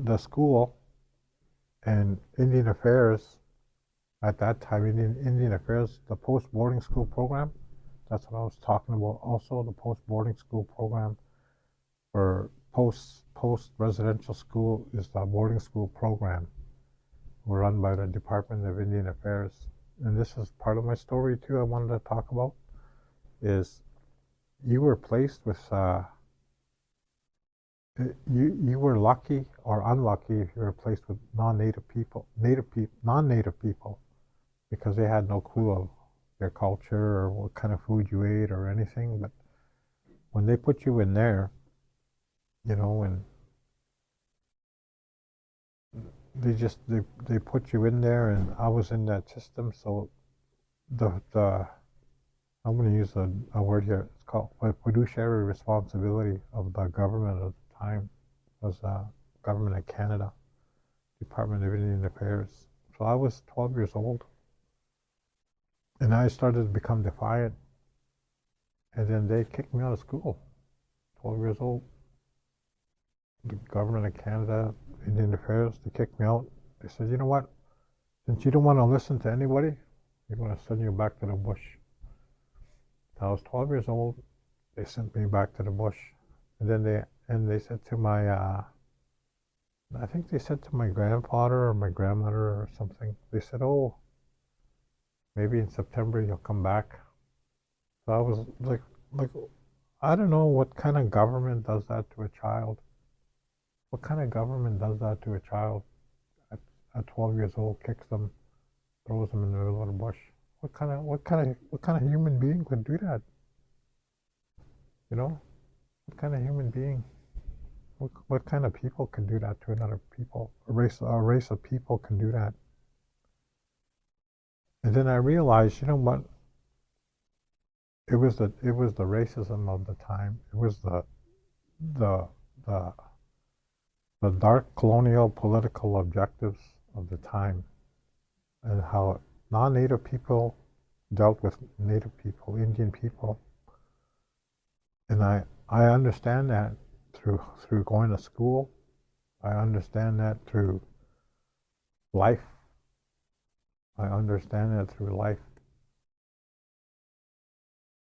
the school and Indian Affairs at that time, Indian Affairs, the post-boarding school program, that's what I was talking about. Also, the post-boarding school program for post-residential school is the boarding school program run by the Department of Indian Affairs. And this is part of my story too I wanted to talk about, is you were placed with, you were lucky or unlucky if you were placed with non-native people, non-native people, because they had no clue of your culture or what kind of food you ate or anything. But when they put you in there, you know, and they put you in there, and I was in that system. So the I'm going to use a word here. It's called fiduciary responsibility of the government at the time was government of Canada, Department of Indian Affairs. So I was 12 years old, and I started to become defiant. And then they kicked me out of school. 12 years old. The government of Canada, Indian Affairs, they kicked me out. They said, you know what? Since you don't want to listen to anybody, we're going to send you back to the bush. I was 12 years old. They sent me back to the bush. And then they said to my, I think they said to my grandfather or my grandmother or something, they said, oh, maybe in September you'll come back. So I was like, I don't know what kind of government does that to a child. What kind of government does that to a child at 12 years old, kicks them, throws them in the middle of the bush? What kind of human being could do that? You know, what kind of human being? What kind of people can do that to another people? A race of people can do that. And then I realized, you know what? It was the racism of the time. It was the dark colonial political objectives of the time, and how non-native people dealt with native people, Indian people. And I understand that through going to school. I understand that through life. I understand that through life.